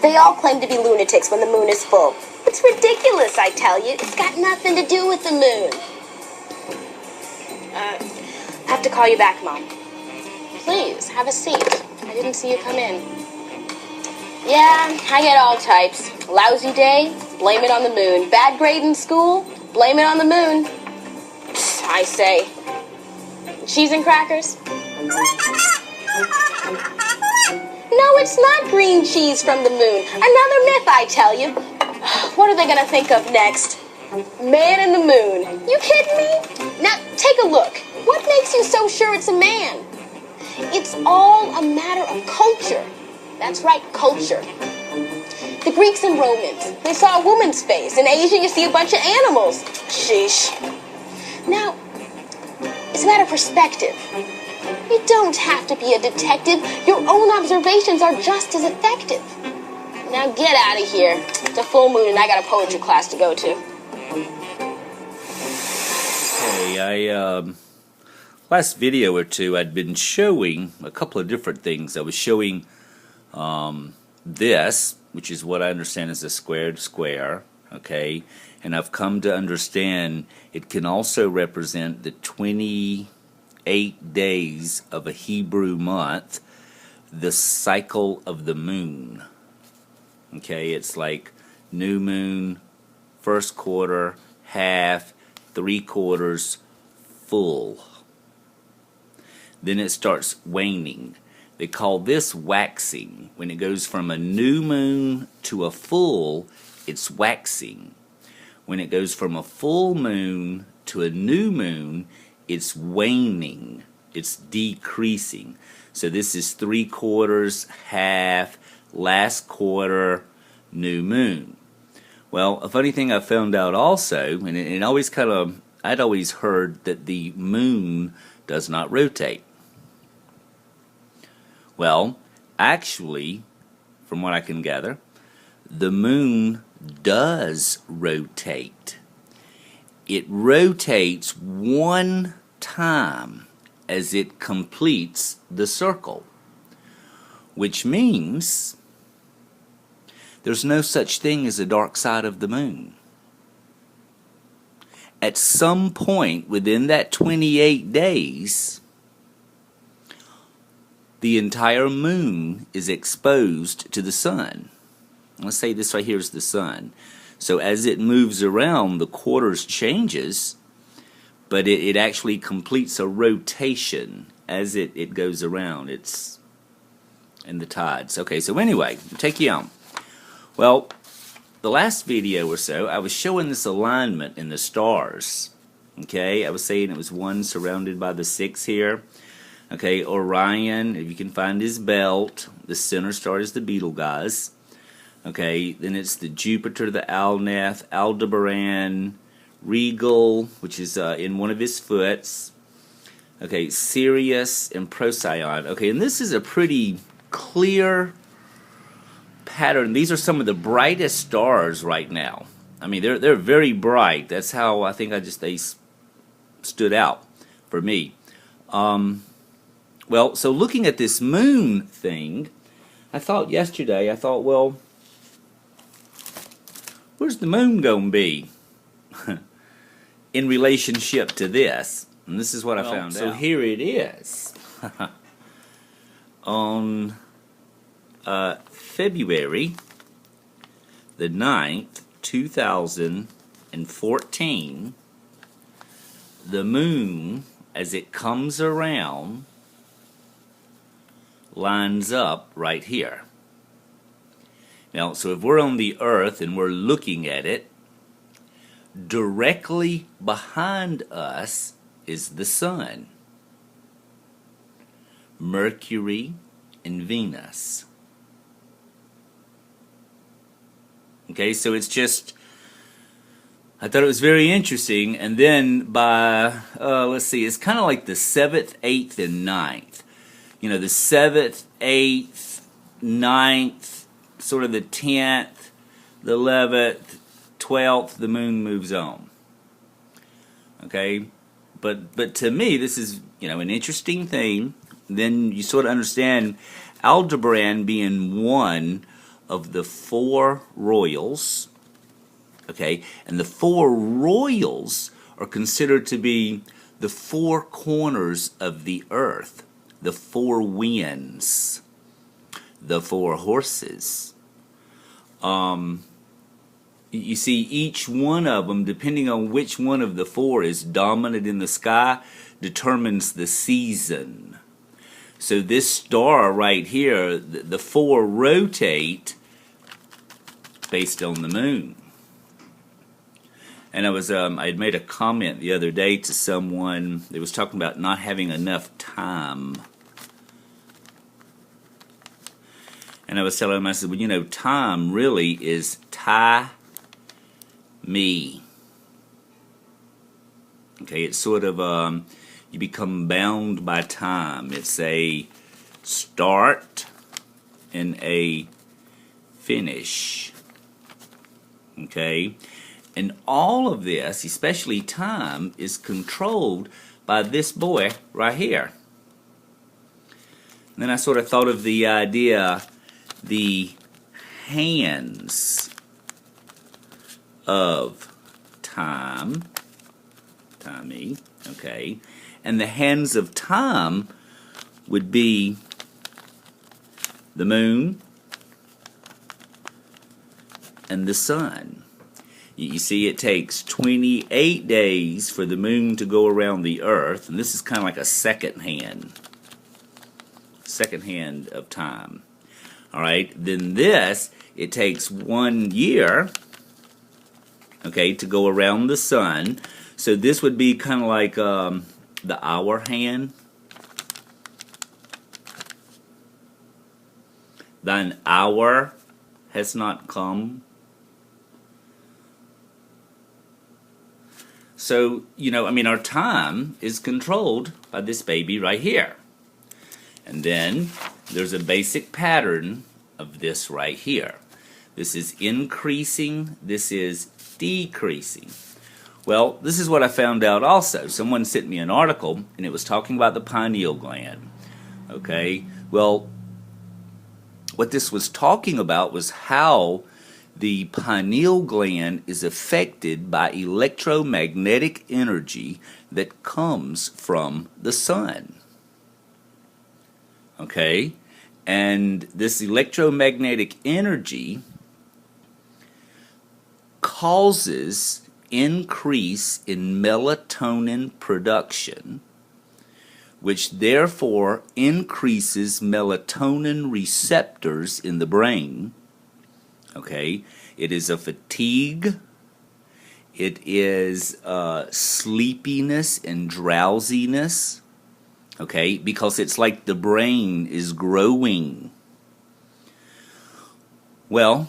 They all claim to be lunatics when the moon is full. It's ridiculous, I tell you. It's got nothing to do with the moon. I have to call you back, Mom. Please, have a seat. I didn't see you come in. Yeah, I get all types. Lousy day? Blame it on the moon. Bad grade in school? Blame it on the moon. I say. Cheese and crackers? No, it's not green cheese from the moon. Another myth, I tell you. What are they going to think of next? Man in the moon. You kidding me? Now, take a look. What makes you so sure it's a man? It's all a matter of culture. That's right, culture. The Greeks and Romans, they saw a woman's face. In Asia, you see a bunch of animals. Sheesh. Now, it's a matter of perspective. You don't have to be a detective. Your own observations are just as effective. Now get out of here. It's a full moon and I got a poetry class to go to. Hey, last video or two I'd been showing a couple of different things. I was showing this, which is what I understand is a squared square, okay? And I've come to understand it can also represent the 28 days of a Hebrew month, the cycle of the moon. Okay, it's like new moon, first quarter, half, 3/4, full. Then it starts waning. They call this waxing. When it goes from a new moon to a full, it's waxing. When it goes from a full moon to a new moon, it's waning. It's decreasing. So this is 3/4, half, last quarter, new moon. Well, a funny thing I found out also, and it always kind of, I'd always heard that the moon does not rotate. Well, actually, from what I can gather, the moon does rotate. It rotates one time as it completes the circle, which means there's no such thing as a dark side of the moon. At some point within that 28 days, the entire moon is exposed to the sun. Let's say this right here is the sun. So as it moves around, the quarters changes, but it actually completes a rotation as it goes around. It's in the tides. Okay, so anyway, take you on. Well, the last video or so, I was showing this alignment in the stars. Okay, I was saying it was 1 surrounded by the 6 here. Okay, Orion, if you can find his belt, the center star is the Betelgeuse. Okay, then it's the Jupiter, the Alnath, Aldebaran, Regal, which is in one of his foots. Okay, Sirius and Procyon. Okay, and this is a pretty clear pattern. These are some of the brightest stars right now. I mean, they're very bright. That's how I think they stood out for me. Well, so looking at this moon thing, I thought yesterday, well, where's the moon going to be in relationship to this? And this is what I found out. So here it is. On February the 9th, 2014, the moon, as it comes around, lines up right here. Now, so if we're on the Earth and we're looking at it, directly behind us is the Sun, Mercury, and Venus. Okay, so it's just, I thought it was very interesting. And then by, let's see, it's kind of like the 7th, 8th, and 9th. You know, the 7th, 8th, 9th, sort of the 10th, the 11th, 12th, the moon moves on. Okay, but to me, this is, you know, an interesting thing. Then you sort of understand Aldebaran being 1. of the four royals, okay? And the four royals are considered to be the four corners of the earth, the four winds, the four horses. You see, each one of them, depending on which one of the four is dominant in the sky, determines the season. So this star right here, the four rotate based on the moon. And I had made a comment the other day to someone that was talking about not having enough time. And I was telling him, I said, well, you know, time really is me. Okay, it's sort of, you become bound by time. It's a start and a finish. Okay? And all of this, especially time, is controlled by this boy right here. And then I sort of thought of the idea, the hands of timey, okay, and the hands of time would be the moon and the sun. You see, it takes 28 days for the moon to go around the earth, and this is kind of like a second hand of time. All right, then this, it takes 1 year, okay, to go around the sun. So this would be kind of like the hour hand. Thine hour has not come. So, you know, I mean, our time is controlled by this baby right here. And then there's a basic pattern of this right here. This is increasing, this is decreasing. Well, this is what I found out also. Someone sent me an article, and it was talking about the pineal gland. Okay? Well, what this was talking about was how the pineal gland is affected by electromagnetic energy that comes from the sun. Okay? And this electromagnetic energy causes increase in melatonin production, which therefore increases melatonin receptors in the brain. Okay, it is a fatigue, it is sleepiness and drowsiness, okay, because it's like the brain is growing. Well,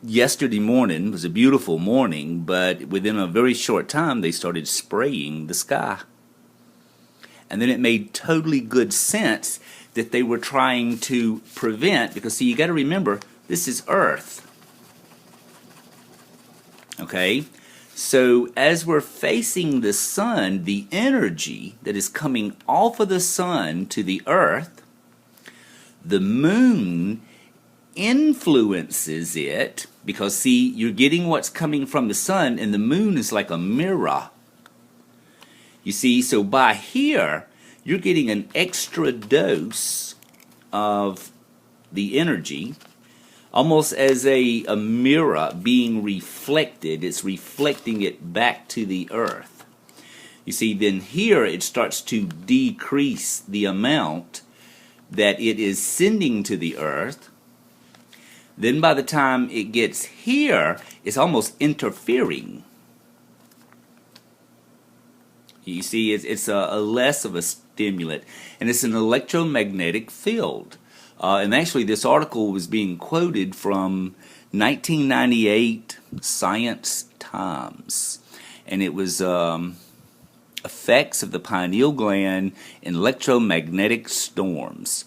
yesterday morning was a beautiful morning, but within a very short time they started spraying the sky. And then it made totally good sense that they were trying to prevent, because see, you got to remember, this is Earth. Okay? So as we're facing the sun, the energy that is coming off of the sun to the Earth, the moon influences it, because see, you're getting what's coming from the sun, and the moon is like a mirror. You see, so by here, you're getting an extra dose of the energy, almost as a mirror being reflected. It's reflecting it back to the earth. You see, then here it starts to decrease the amount that it is sending to the earth. Then by the time it gets here, it's almost interfering. You see, it's a less of a stimulant, and it's an electromagnetic field. And actually, this article was being quoted from 1998 Science Times, and it was effects of the pineal gland in electromagnetic storms.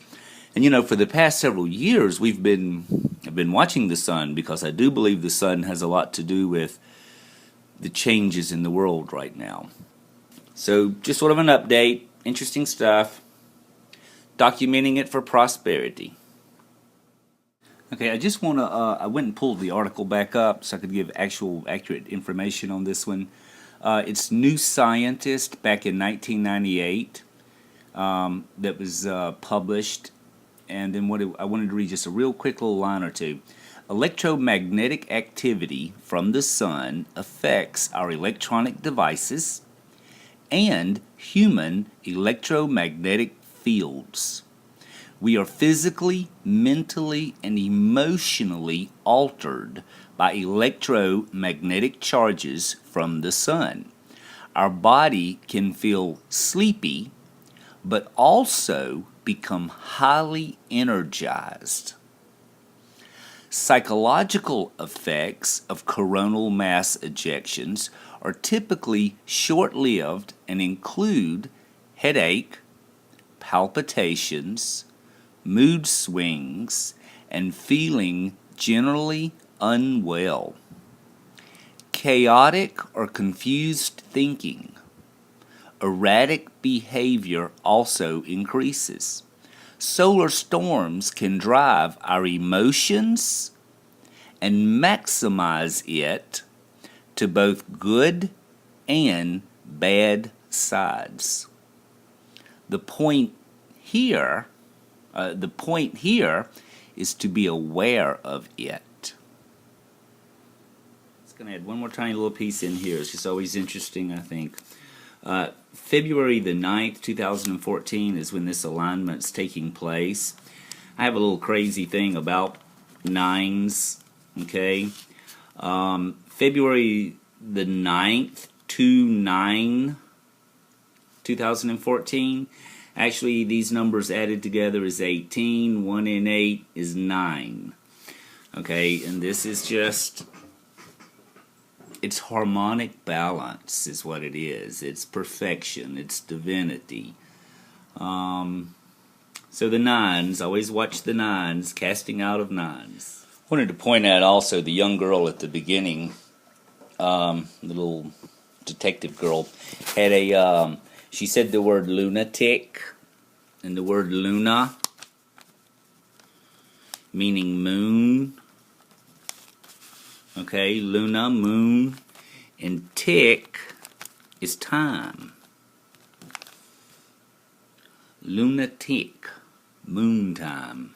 And you know, for the past several years, I've been watching the sun, because I do believe the sun has a lot to do with the changes in the world right now. So just sort of an update, interesting stuff, documenting it for prosperity. Okay, I just want to, I went and pulled the article back up so I could give accurate information on this one. It's New Scientist back in 1998 that was published. And then I wanted to read just a real quick little line or two. Electromagnetic activity from the sun affects our electronic devices and human electromagnetic fields. We are physically, mentally, and emotionally altered by electromagnetic charges from the sun. Our body can feel sleepy, but also become highly energized. Psychological effects of coronal mass ejections are typically short-lived and include headache, palpitations, mood swings, and feeling generally unwell. Chaotic or confused thinking. Erratic behavior also increases. Solar storms can drive our emotions and maximize it to both good and bad sides. The point here is to be aware of it. Just going to add one more tiny little piece in here. It's just always interesting, I think. February the 9th, 2014 is when this alignment's taking place. I have a little crazy thing about nines, okay? February the 9th to 2014. Actually, these numbers added together is 18. 1 and 8 is 9. Okay, and this is just, it's harmonic balance is what it is. It's perfection. It's divinity. So the nines, always watch the nines, casting out of nines. Wanted to point out also the young girl at the beginning, the little detective girl, had a, she said the word lunatic and the word luna, meaning moon. Okay, luna, moon, and tick is time. Lunatic, moon time.